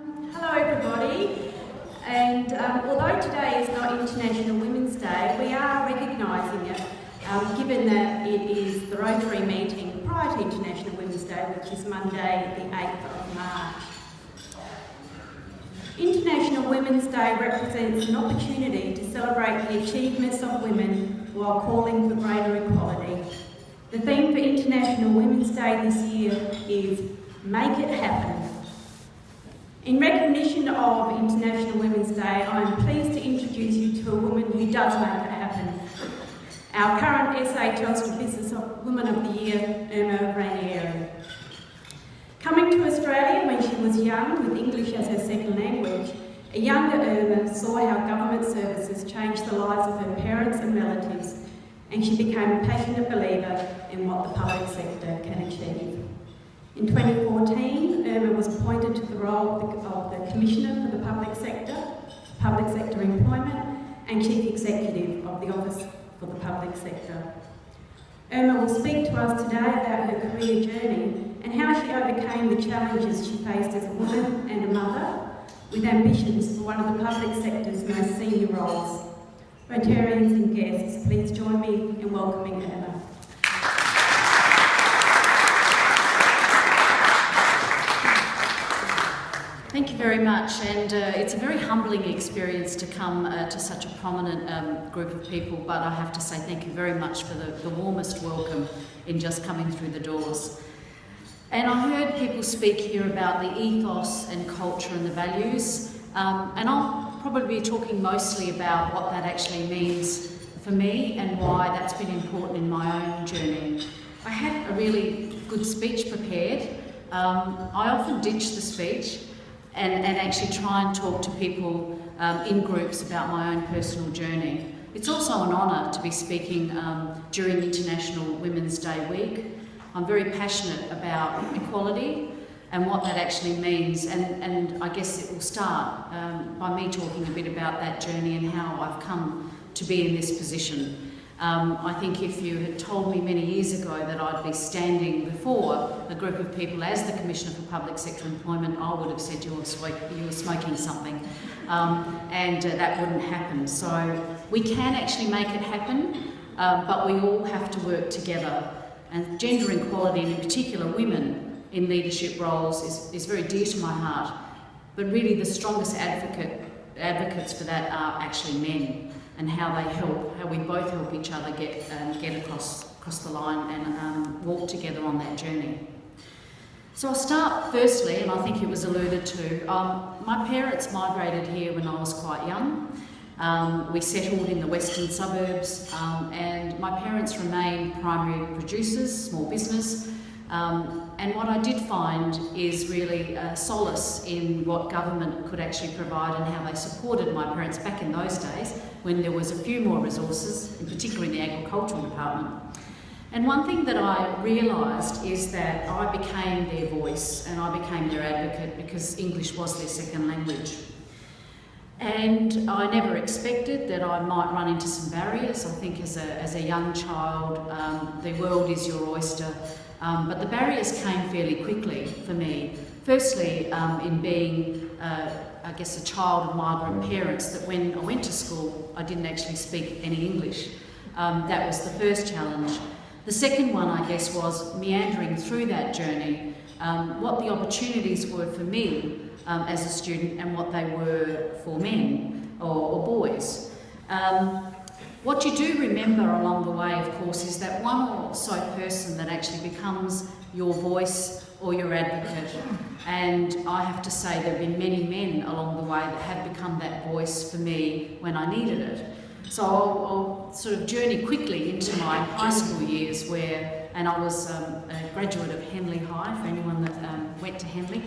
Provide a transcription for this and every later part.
Hello everybody, and although today is not International Women's Day, we are recognising it, given that it is the Rotary meeting prior to International Women's Day, which is Monday the 8th of March. International Women's Day represents an opportunity to celebrate the achievements of women while calling for greater equality. The theme for International Women's Day this year is Make It Happen. In recognition of International Women's Day, I am pleased to introduce you to a woman who does make it happen. Our current SA Telstra Business Woman of the Year, Erma Ranieri. Coming to Australia when she was young, with English as her second language, a younger Erma saw how government services changed the lives of her parents and relatives, and she became a passionate believer in what the public sector can achieve. In 2014, Erma was appointed to the role of the Commissioner for the Public Sector Employment, and Chief Executive of the Office for the Public Sector. Erma will speak to us today about her career journey and how she overcame the challenges she faced as a woman and a mother, with ambitions for one of the public sector's most senior roles. Rotarians and guests, please join me in welcoming Erma. Thank you very much, and it's a very humbling experience to come to such a prominent group of people, but I have to say thank you very much for the warmest welcome in just coming through the doors. And I heard people speak here about the ethos and culture and the values, and I'll probably be talking mostly about what that actually means for me and why that's been important in my own journey. I had a really good speech prepared. I often ditch the speech and actually try and talk to people in groups about my own personal journey. It's also an honour to be speaking during International Women's Day week. I'm very passionate about equality and what that actually means, and I guess it will start by me talking a bit about that journey and how I've come to be in this position. I think if you had told me many years ago that I'd be standing before a group of people as the Commissioner for Public Sector Employment, I would have said you were smoking something, and that wouldn't happen. So we can actually make it happen, but we all have to work together. And gender equality, and in particular women in leadership roles, is very dear to my heart. But really the strongest advocates for that are actually men, and how we both help each other get across the line and walk together on that journey. So I'll start firstly, and I think it was alluded to, my parents migrated here when I was quite young. We settled in the western suburbs, and my parents remained primary producers, small business, and what I did find is really solace in what government could actually provide and how they supported my parents back in those days when there was a few more resources, in particular in the agricultural department. And one thing that I realised is that I became their voice and I became their advocate because English was their second language. And I never expected that I might run into some barriers. I think as a young child, the world is your oyster. But the barriers came fairly quickly for me. Firstly, in being, I guess, a child of migrant parents, that when I went to school, I didn't actually speak any English. That was the first challenge. The second one, I guess, was meandering through that journey, what the opportunities were for me as a student and what they were for men or boys. What you do remember along the way, of course, is that one or so person that actually becomes your voice or your advocate. And I have to say there have been many men along the way that have become that voice for me when I needed it. So I'll sort of journey quickly into my high school years and I was a graduate of Henley High, for anyone that went to Henley.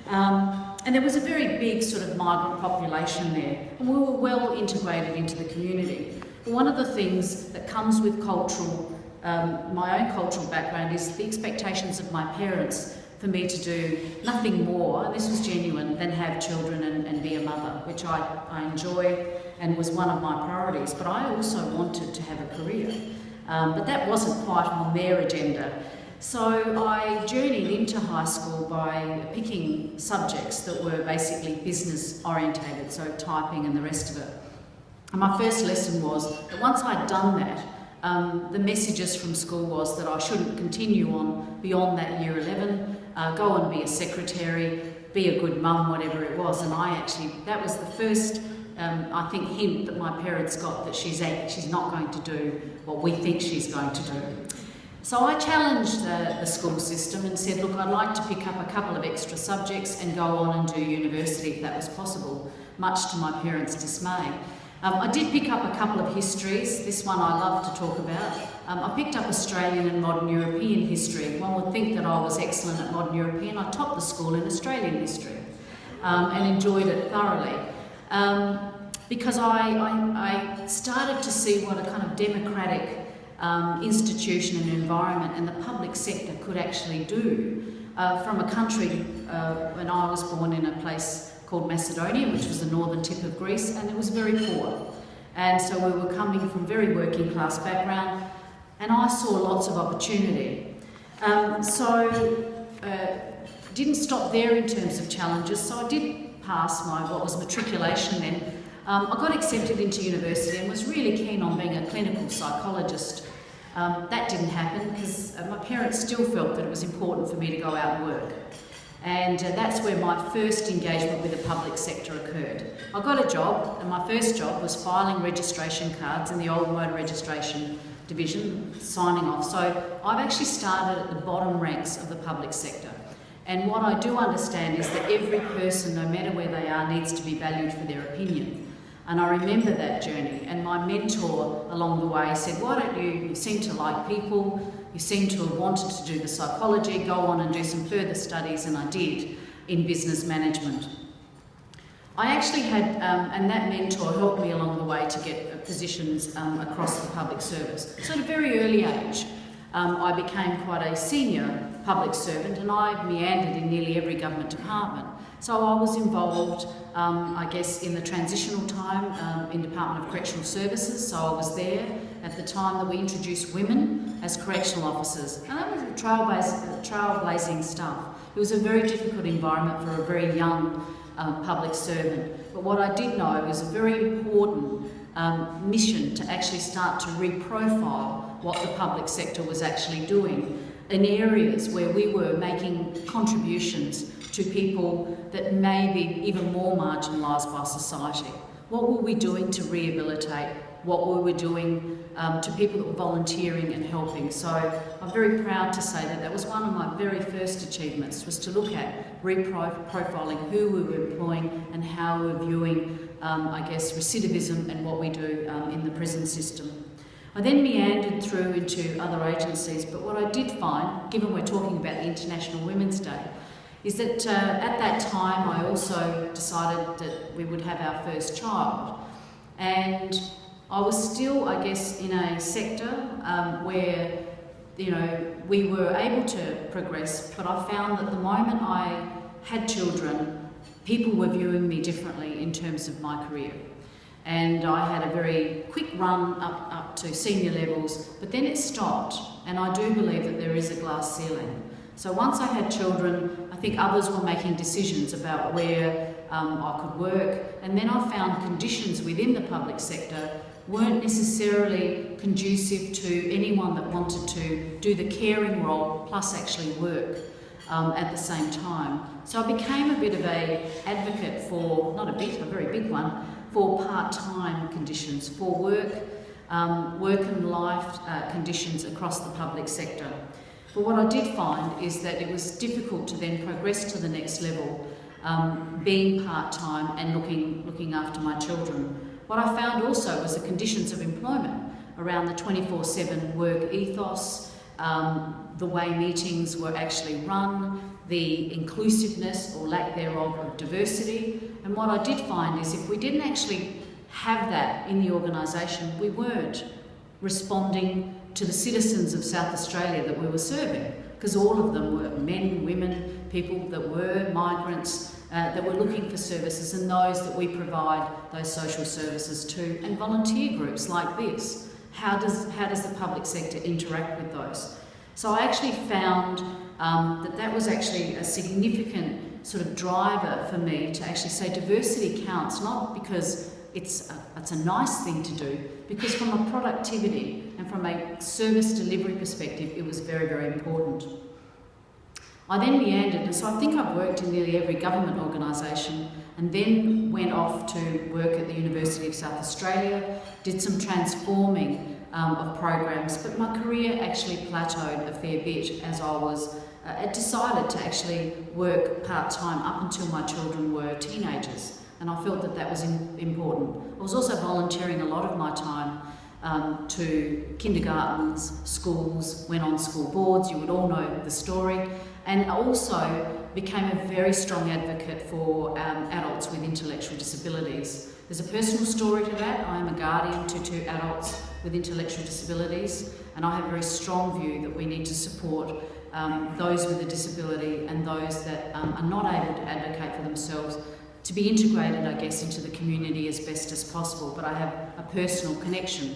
And there was a very big sort of migrant population there, and we were well integrated into the community. But one of the things that comes with my own cultural background is the expectations of my parents for me to do nothing more, and this was genuine, than have children and be a mother, which I enjoy and was one of my priorities. But I also wanted to have a career, but that wasn't quite on their agenda. So I journeyed into high school by picking subjects that were basically business orientated, so typing and the rest of it. And my first lesson was that once I'd done that, the messages from school was that I shouldn't continue on beyond that year 11, go and be a secretary, be a good mum, whatever it was. And that was the first, I think, hint that my parents got that she's not going to do what we think she's going to do. So I challenged the school system and said, look, I'd like to pick up a couple of extra subjects and go on and do university if that was possible, much to my parents' dismay. I did pick up a couple of histories. This one I love to talk about. I picked up Australian and modern European history. One would think that I was excellent at modern European. I topped the school in Australian history and enjoyed it thoroughly. Because I started to see what a kind of democratic institution and environment and the public sector could actually do from a country, when I was born in a place called Macedonia, which was the northern tip of Greece, and it was very poor. And so we were coming from very working class background, and I saw lots of opportunity. Didn't stop there in terms of challenges, so I did pass what was matriculation then. I got accepted into university and was really keen on being a clinical psychologist. That didn't happen because my parents still felt that it was important for me to go out and work. And that's where my first engagement with the public sector occurred. I got a job, and my first job was filing registration cards in the old motor registration division, signing off. So I've actually started at the bottom ranks of the public sector. And what I do understand is that every person, no matter where they are, needs to be valued for their opinion. And I remember that journey, and my mentor along the way said, why don't you seem to like people, you seem to have wanted to do the psychology, go on and do some further studies, and I did, in business management. I actually had, and that mentor helped me along the way to get positions across the public service. So at a very early age, I became quite a senior public servant, and I meandered in nearly every government department. So I was involved, I guess, in the transitional time in Department of Correctional Services. So I was there at the time that we introduced women as correctional officers. And that was trailblazing stuff. It was a very difficult environment for a very young public servant. But what I did know was a very important mission to actually start to reprofile what the public sector was actually doing in areas where we were making contributions to people that may be even more marginalised by society. What were we doing to rehabilitate? What were we doing to people that were volunteering and helping? So I'm very proud to say that that was one of my very first achievements, was to look at reprofiling who we were employing and how we were viewing, I guess, recidivism and what we do in the prison system. I then meandered through into other agencies, but what I did find, given we're talking about the International Women's Day, is that at that time I also decided that we would have our first child. And I was still, I guess, in a sector where, you know, we were able to progress, but I found that the moment I had children, people were viewing me differently in terms of my career. And I had a very quick run up to senior levels, but then it stopped. And I do believe that there is a glass ceiling. So once I had children, I think others were making decisions about where I could work. And then I found conditions within the public sector weren't necessarily conducive to anyone that wanted to do the caring role plus actually work at the same time. So I became a bit of an advocate for, not a bit, a very big one, for part-time conditions, for work and life conditions across the public sector. But what I did find is that it was difficult to then progress to the next level, being part-time and looking after my children. What I found also was the conditions of employment around the 24/7 work ethos, the way meetings were actually run, the inclusiveness or lack thereof of diversity. And what I did find is if we didn't actually have that in the organisation, we weren't responding to the citizens of South Australia that we were serving, because all of them were men, women, people that were migrants, that were looking for services, and those that we provide those social services to, and volunteer groups like this. How does the public sector interact with those? So I actually found that was actually a significant sort of driver for me to actually say diversity counts, not because it's a nice thing to do, because from a productivity and from a service delivery perspective, it was very, very important. I then meandered, and so I think I've worked in nearly every government organisation, and then went off to work at the University of South Australia, did some transforming of programs, but my career actually plateaued a fair bit as I was decided to actually work part-time up until my children were teenagers, and I felt that was important. I was also volunteering a lot of my time to kindergartens, schools, went on school boards, you would all know the story, and also became a very strong advocate for adults with intellectual disabilities. There's a personal story to that. I am a guardian to 2 adults with intellectual disabilities, and I have a very strong view that we need to support those with a disability and those that are not able to advocate for themselves to be integrated, I guess, into the community as best as possible. But I have a personal connection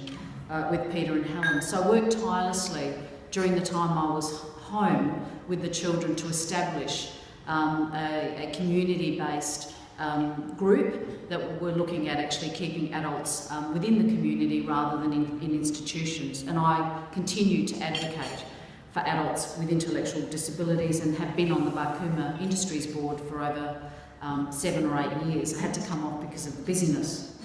with Peter and Helen. So I worked tirelessly during the time I was home with the children to establish a community-based group that were looking at actually keeping adults within the community rather than in institutions. And I continue to advocate for adults with intellectual disabilities and have been on the Barkuma Industries Board for over 7 or 8 years. I had to come off because of the busyness.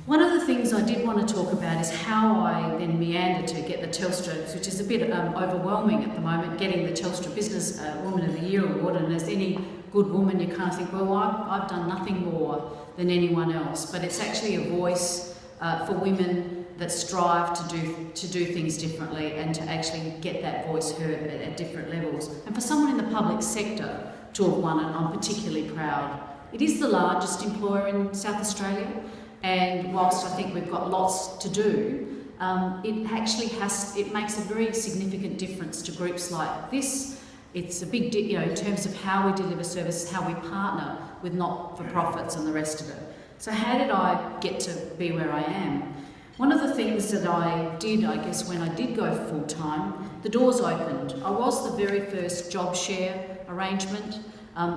One of the things I did want to talk about is how I then meandered to get the Telstra, which is a bit overwhelming at the moment, getting the Telstra Business Woman of the Year award. And as any good woman, you kind of think, well, I've done nothing more than anyone else. But it's actually a voice for women that strive to do things differently and to actually get that voice heard at different levels. And for someone in the public sector to have won it, I'm particularly proud. It is the largest employer in South Australia, and whilst I think we've got lots to do, it actually it makes a very significant difference to groups like this. It's a big deal, in terms of how we deliver services, how we partner with not-for-profits and the rest of it. So how did I get to be where I am? One of the things that I did, I guess, when I did go full-time, the doors opened. I was the very first job share arrangement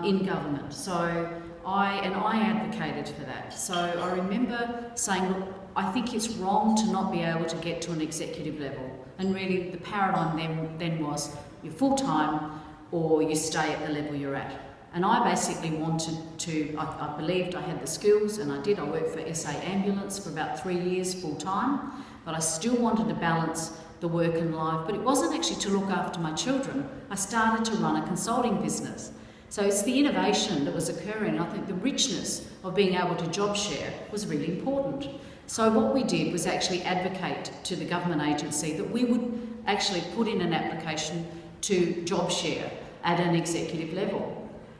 in government. So I advocated for that. So I remember saying, look, I think it's wrong to not be able to get to an executive level. And really the paradigm then was you're full-time or you stay at the level you're at. And I basically wanted to, I believed I had the skills, and I did. I worked for SA Ambulance for about 3 years full-time, but I still wanted to balance the work and life. But it wasn't actually to look after my children. I started to run a consulting business. So it's the innovation that was occurring. I think the richness of being able to job share was really important. So what we did was actually advocate to the government agency that we would actually put in an application to job share at an executive level.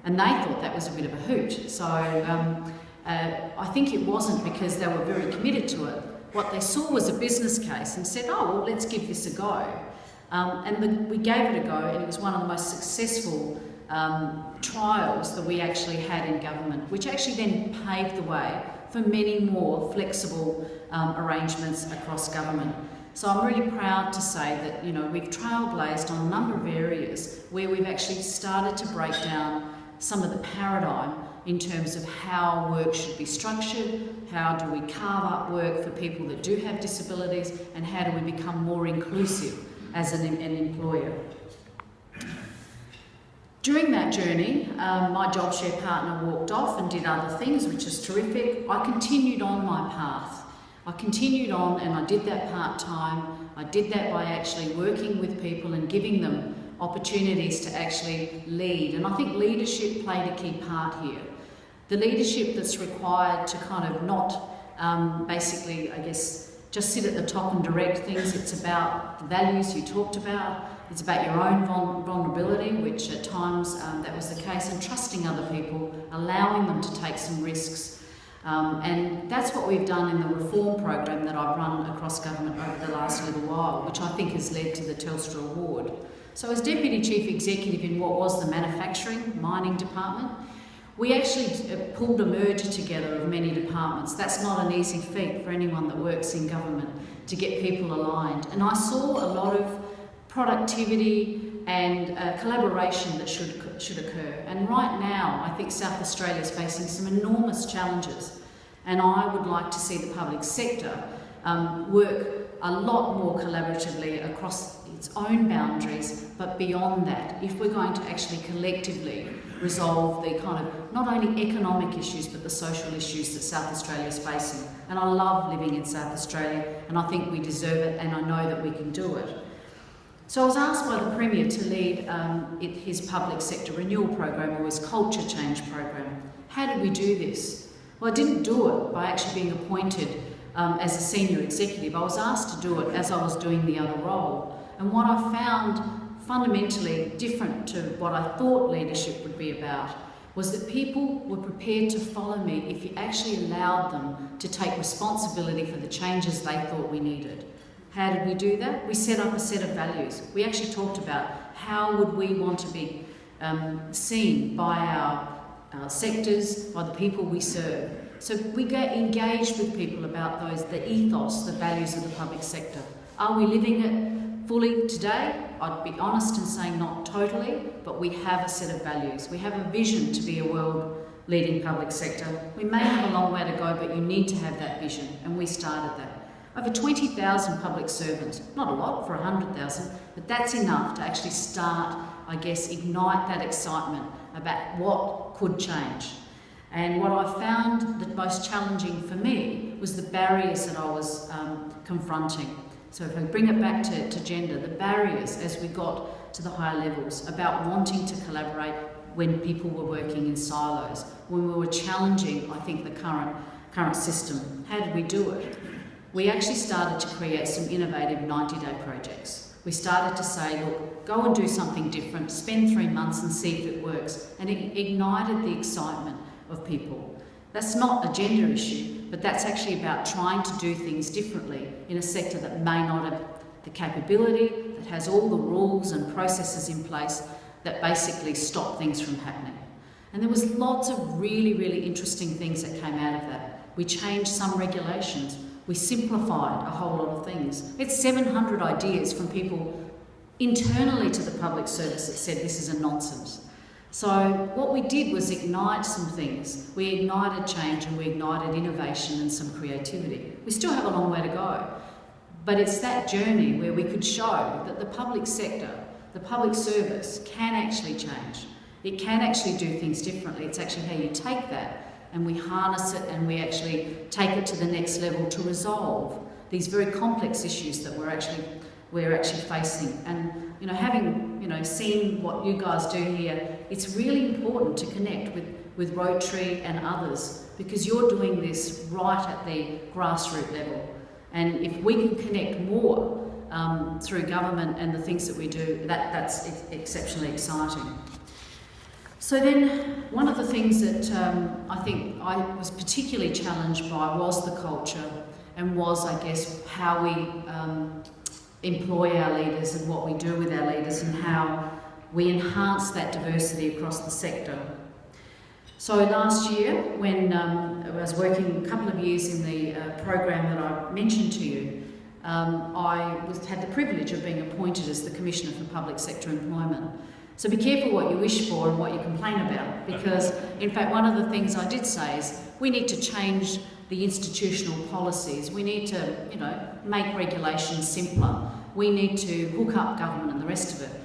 And they thought that was a bit of a hoot. So I think it wasn't because they were very committed to it. What they saw was a business case and said, oh, well, let's give this a go. We gave it a go, and it was one of the most successful trials that we actually had in government, which actually then paved the way for many more flexible arrangements across government. So I'm really proud to say that, we've trailblazed on a number of areas where we've actually started to break down some of the paradigm in terms of how work should be structured, how do we carve up work for people that do have disabilities, and how do we become more inclusive as an employer. During that journey, my job share partner walked off and did other things, which is terrific. I continued on my path. I continued on, and I did that part-time. I did that by actually working with people and giving them opportunities to actually lead. And I think leadership played a key part here. The leadership that's required to kind of not basically, I guess, just sit at the top and direct things. It's about the values you talked about. It's about your own vulnerability, which at times that was the case, and trusting other people, allowing them to take some risks. And that's what we've done in the reform program that I've run across government over the last little while, which I think has led to the Telstra Award. So as Deputy Chief Executive in what was the manufacturing mining department, we actually pulled a merger together of many departments. That's not an easy feat for anyone that works in government, to get people aligned. And I saw a lot of productivity and collaboration that should occur. And right now, I think South Australia is facing some enormous challenges, and I would like to see the public sector work a lot more collaboratively across its own boundaries, but beyond that, if we're going to actually collectively resolve the kind of not only economic issues but the social issues that South Australia is facing. And I love living in South Australia, and I think we deserve it, and I know that we can do it. So I was asked by the Premier to lead his public sector renewal program, or his culture change program. How did we do this? Well, I didn't do it by actually being appointed as a senior executive. I was asked to do it as I was doing the other role. And what I found fundamentally different to what I thought leadership would be about was that people were prepared to follow me if you actually allowed them to take responsibility for the changes they thought we needed. How did we do that? We set up a set of values. We actually talked about how would we want to be seen by our sectors, by the people we serve. So we get engaged with people about the ethos, the values of the public sector. Are we living it fully today? I'd be honest in saying not totally, but we have a set of values. We have a vision to be a world-leading public sector. We may have a long way to go, but you need to have that vision, and we started that. Over 20,000 public servants, not a lot for 100,000, but that's enough to actually start, I guess, ignite that excitement about what could change. And what I found the most challenging for me was the barriers that I was confronting. So if I bring it back to gender, the barriers as we got to the higher levels about wanting to collaborate when people were working in silos, when we were challenging, I think, the current system. How did we do it? We actually started to create some innovative 90-day projects. We started to say, look, go and do something different, spend 3 months and see if it works. And it ignited the excitement of people. That's not a gender issue, but that's actually about trying to do things differently in a sector that may not have the capability, that has all the rules and processes in place that basically stop things from happening. And there was lots of really, really interesting things that came out of that. We changed some regulations. We simplified a whole lot of things. It's 700 ideas from people internally to the public service that said this is a nonsense. So what we did was ignite some things. We ignited change and we ignited innovation and some creativity. We still have a long way to go, but it's that journey where we could show that the public sector, the public service can actually change. It can actually do things differently. It's actually how you take that and we harness it and we actually take it to the next level to resolve these very complex issues that we're actually facing. And having seen what you guys do here, it's really important to connect with Rotary and others because you're doing this right at the grassroots level. And if we can connect more through government and the things that we do, that's exceptionally exciting. So then, one of the things that I think I was particularly challenged by was the culture and was, I guess, how we employ our leaders and what we do with our leaders and how we enhance that diversity across the sector. So last year, when I was working a couple of years in the program that I mentioned to you, I had the privilege of being appointed as the Commissioner for Public Sector Employment. So be careful what you wish for and what you complain about, because in fact one of the things I did say is we need to change the institutional policies. We need to, make regulations simpler. We need to hook up government and the rest of it.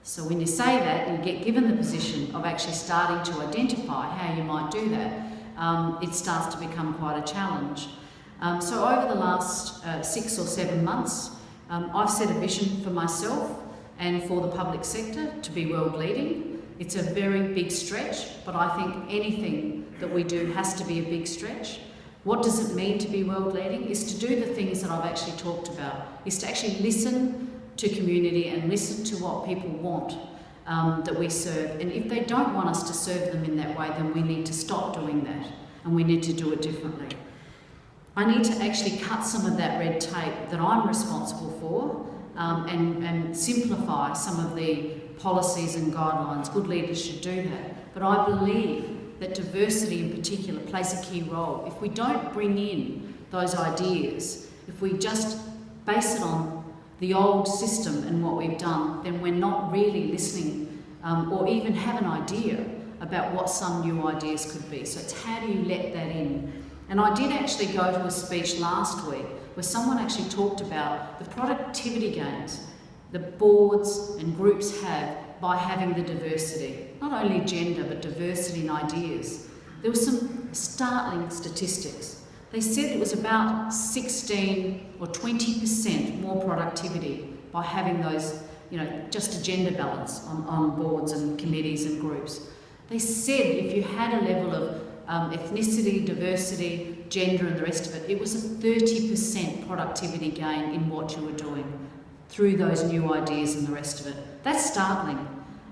So when you say that, you get given the position of actually starting to identify how you might do that, it starts to become quite a challenge. So over the last 6 or 7 months, I've set a vision for myself and for the public sector to be world leading. It's a very big stretch, but I think anything that we do has to be a big stretch. What does it mean to be world leading? Is to do the things that I've actually talked about, is to actually listen to community and listen to what people want that we serve. And if they don't want us to serve them in that way, then we need to stop doing that and we need to do it differently. I need to actually cut some of that red tape that I'm responsible for and simplify some of the policies and guidelines. Good leaders should do that. But I believe that diversity in particular plays a key role. If we don't bring in those ideas, if we just base it on the old system and what we've done, then we're not really listening or even have an idea about what some new ideas could be. So it's how do you let that in? And I did actually go to a speech last week where someone actually talked about the productivity gains the boards and groups have by having the diversity, not only gender but diversity in ideas. There were some startling statistics. They said it was about 16 or 20% more productivity by having those, just a gender balance on boards and committees and groups. They said if you had a level of ethnicity, diversity, gender and the rest of it, it was a 30% productivity gain in what you were doing through those new ideas and the rest of it. That's startling,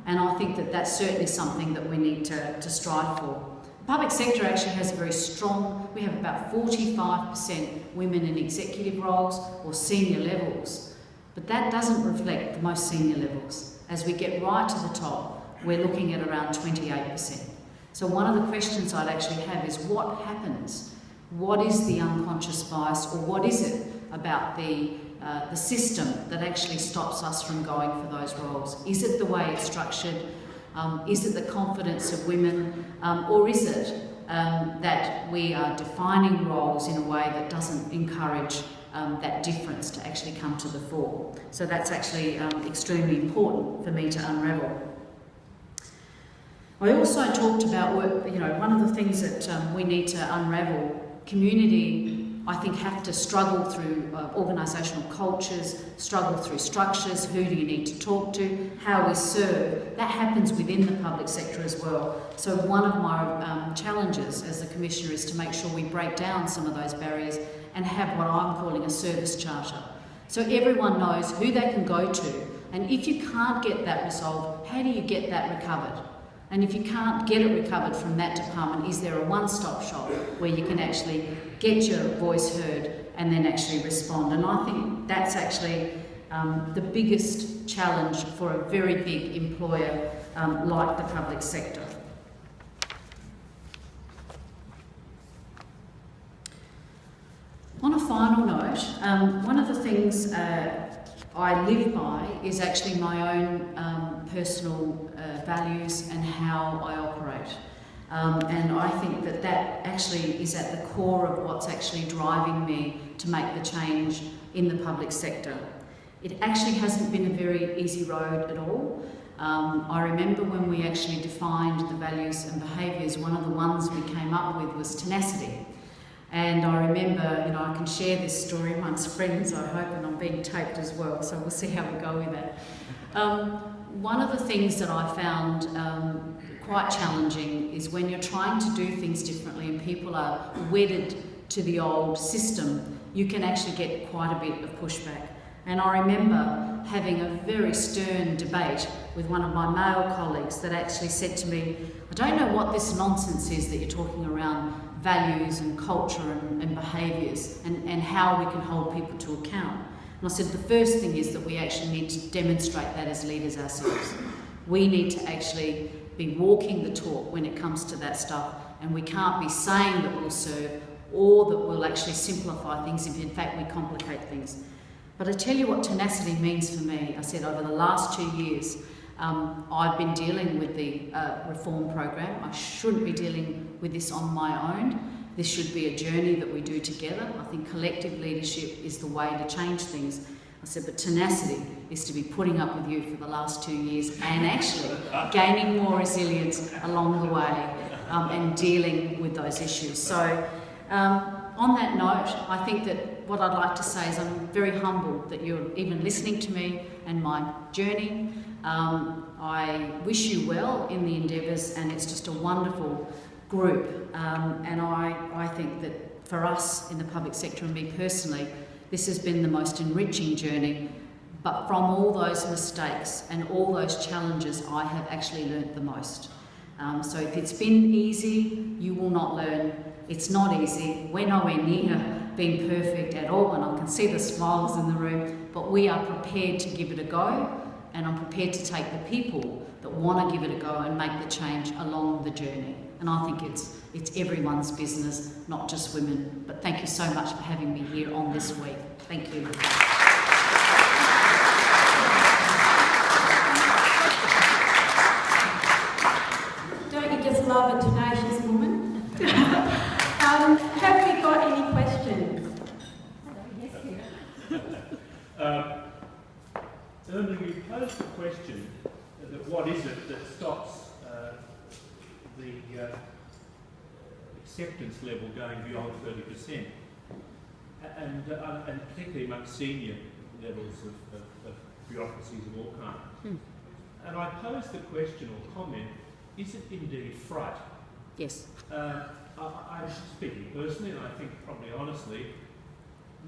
and I think that that's certainly something that we need to strive for. The public sector actually has a very strong, we have about 45% women in executive roles or senior levels, but that doesn't reflect the most senior levels. As we get right to the top, we're looking at around 28%. So one of the questions I'd actually have is what happens? What is the unconscious bias, or what is it about the system that actually stops us from going for those roles? Is it the way it's structured? Is it the confidence of women? Or is it that we are defining roles in a way that doesn't encourage that difference to actually come to the fore? So that's actually extremely important for me to unravel. I also talked about work, one of the things that we need to unravel. Community, I think, have to struggle through organisational cultures, struggle through structures. Who do you need to talk to? How we serve. That happens within the public sector as well. So one of my challenges as the Commissioner is to make sure we break down some of those barriers and have what I'm calling a service charter. So everyone knows who they can go to, and if you can't get that resolved, how do you get that recovered? And if you can't get it recovered from that department, is there a one-stop shop where you can actually get your voice heard and then actually respond? And I think that's actually the biggest challenge for a very big employer like the public sector. On a final note, one of the things I live by is actually my own personal values and how I operate. And I think that that actually is at the core of what's actually driving me to make the change in the public sector. It actually hasn't been a very easy road at all. I remember when we actually defined the values and behaviours, one of the ones we came up with was tenacity. And I remember, I can share this story amongst friends, I hope, and I'm being taped as well, so we'll see how we go with that. One of the things that I found quite challenging is when you're trying to do things differently and people are wedded to the old system, you can actually get quite a bit of pushback. And I remember having a very stern debate with one of my male colleagues that actually said to me, I don't know what this nonsense is that you're talking around values and culture and behaviours and how we can hold people to account. And I said the first thing is that we actually need to demonstrate that as leaders ourselves. We need to actually be walking the talk when it comes to that stuff, and we can't be saying that we'll serve or that we'll actually simplify things if in fact we complicate things. But I tell you what tenacity means for me. I said over the last 2 years I've been dealing with the reform program. I shouldn't be dealing with this on my own. This should be a journey that we do together. I think collective leadership is the way to change things. I said, but tenacity is to be putting up with you for the last 2 years and actually gaining more resilience along the way and dealing with those issues. So on that note, I think that what I'd like to say is I'm very humbled that you're even listening to me and my journey. I wish you well in the endeavours, and it's just a wonderful group. And I think that for us in the public sector and me personally, this has been the most enriching journey. But from all those mistakes and all those challenges, I have actually learnt the most. So if it's been easy, you will not learn. It's not easy. We're nowhere near being perfect at all, and I can see the smiles in the room, but we are prepared to give it a go, and I'm prepared to take the people that want to give it a go and make the change along the journey. And I think it's everyone's business, not just women. But thank you so much for having me here on this week. Thank you. the acceptance level going beyond 30%, and particularly among senior levels of bureaucracies of all kinds. And I pose the question or comment, is it indeed fright? Yes. I'm speaking personally, and I think probably honestly,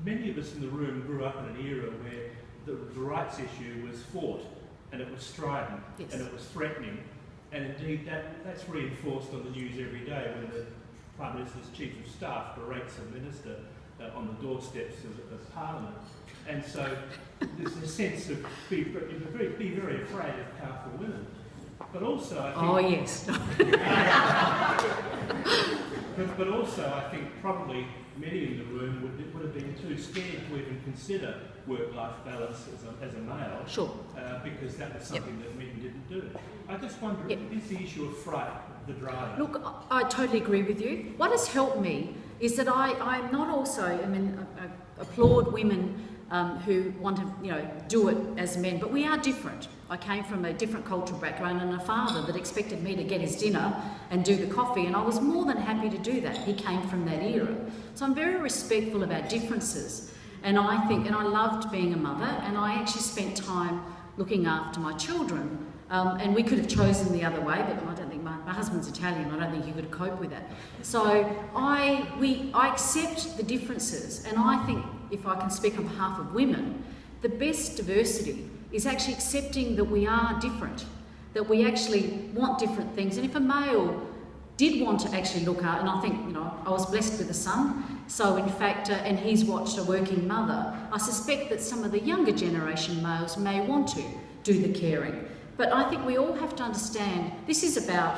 many of us in the room grew up in an era where the rights issue was fought, and it was strident, yes. and it was threatening, and indeed that's reinforced on the news every day when the Prime Minister's Chief of Staff berates a minister on the doorsteps of Parliament. And so there's a sense of be very afraid of powerful women. But also I think... Oh, yes. but also I think probably many in the room would have been too scared to even consider work-life balance as a male. Sure. Because that was something that men didn't do. I just wonder, is the issue of fright the driver? Look, I totally agree with you. What has helped me is that I'm not also, I applaud women who want to, do it as men, but we are different. I came from a different cultural background and a father that expected me to get his dinner and do the coffee, and I was more than happy to do that. He came from that era. So I'm very respectful of our differences, and I loved being a mother, and I actually spent time looking after my children. And we could have chosen the other way, but I don't think my husband's Italian. I don't think he could cope with that. So I accept the differences, and I think, if I can speak on behalf of women, the best diversity is actually accepting that we are different, that we actually want different things. And if a male did want to actually look out, and I think, I was blessed with a son, so in fact, and he's watched a working mother, I suspect that some of the younger generation males may want to do the caring. But I think we all have to understand this is about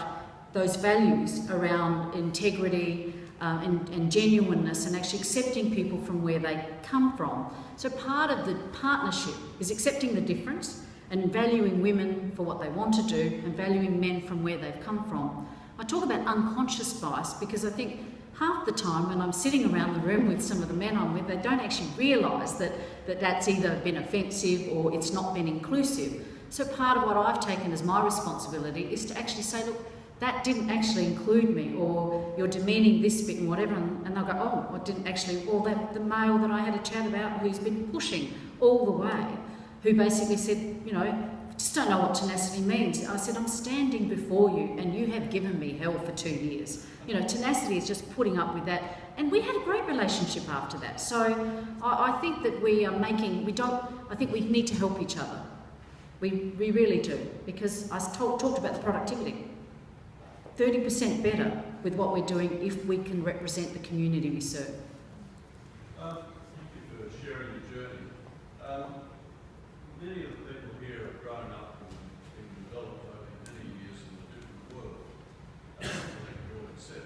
those values around integrity and genuineness, and actually accepting people from where they come from. So part of the partnership is accepting the difference and valuing women for what they want to do and valuing men from where they've come from. I talk about unconscious bias because I think half the time when I'm sitting around the room with some of the men I'm with, they don't actually realise that that's either been offensive or it's not been inclusive. So part of what I've taken as my responsibility is to actually say, look, that didn't actually include me, or you're demeaning this bit and whatever, and they'll go, oh, I didn't actually, or the male that I had a chat about who's been pushing all the way, who basically said, just don't know what tenacity means. I said, I'm standing before you and you have given me hell for 2 years. Tenacity is just putting up with that. And we had a great relationship after that. So I think that I think we need to help each other. We really do, because I talked about the productivity. 30% better with what we're doing if we can represent the community we serve. Thank you for sharing your journey. Many of the people here have grown up and developed over many years in a different world. I think you already said.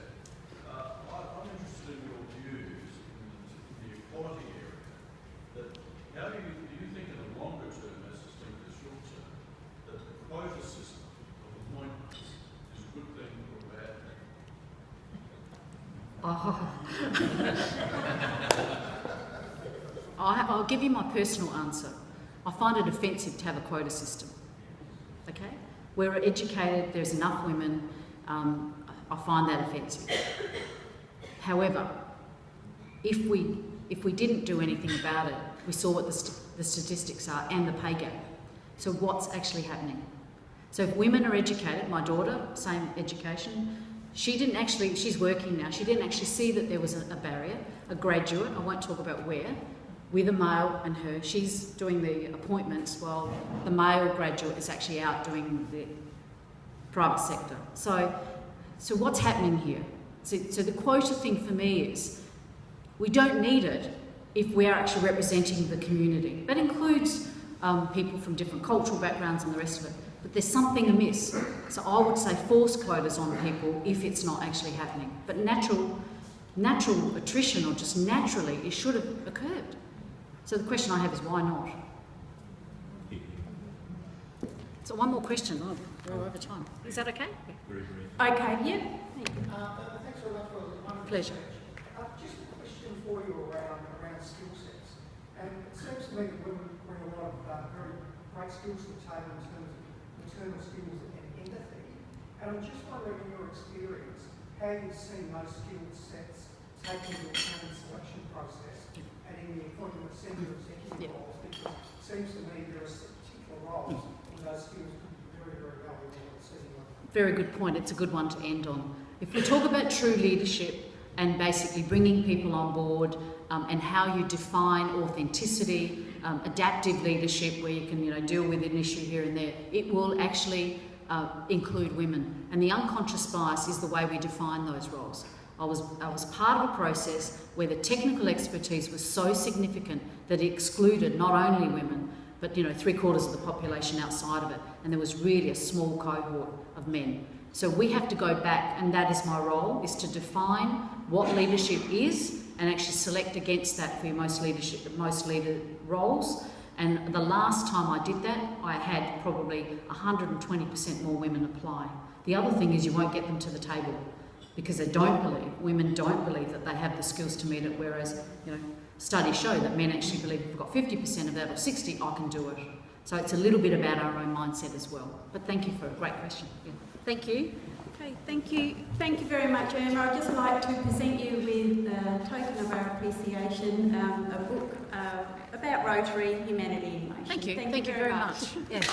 I'm interested in your views in the equality area. How do you think in the longer term, as distinct as short term, that the quota system of appointments is a good thing or a bad thing? I'll give you my personal answer. I find it offensive to have a quota system. Okay? We're educated, there's enough women, I find that offensive. However, if we didn't do anything about it, we saw what the statistics are and the pay gap. So what's actually happening? So if women are educated, my daughter, same education, she's working now, she didn't actually see that there was a barrier, a graduate, I won't talk about where, with a male and her, she's doing the appointments while the male graduate is actually out doing the private sector. So what's happening here? So the quota thing for me is, we don't need it if we are actually representing the community. That includes people from different cultural backgrounds and the rest of it. But there's something amiss. So I would say force quotas on people if it's not actually happening. But natural attrition, or just naturally, it should have occurred. So the question I have is, why not? So one more question. Oh, we're over time. Is that okay? Okay, yeah. Thanks very much for the wonderful Pleasure. speech. Just a question for you around skill sets. And it seems to me that women bring a lot of very great skills to the table in terms of maternal skills and empathy. And I'm just wondering, in your experience, how you've seen those skill sets taken into account in the selection process and in the appointment of senior executive roles, because it seems to me there are particular roles where those skills could be very, very valuable at senior level. Very good point. It's a good one to end on. If we talk about true leadership and basically bringing people on board and how you define authenticity, adaptive leadership, where you can deal with an issue here and there, it will actually include women. And the unconscious bias is the way we define those roles. I was part of a process where the technical expertise was so significant that it excluded not only women, but 3/4 of the population outside of it, and there was really a small cohort of men. So we have to go back, and that is my role, is to define what leadership is and actually select against that for your most leader roles. And the last time I did that, I had probably 120% more women apply. The other thing is you won't get them to the table because women don't believe that they have the skills to meet it, whereas studies show that men actually believe if we've got 50% of that or 60, I can do it. So it's a little bit about our own mindset as well. But thank you for a great question. Yeah. Thank you. Okay, thank you. Thank you very much, Erma. I'd just like to present you with a token of our appreciation, a book about Rotary, Humanity in Motion. Thank you. Thank you very much. Yes.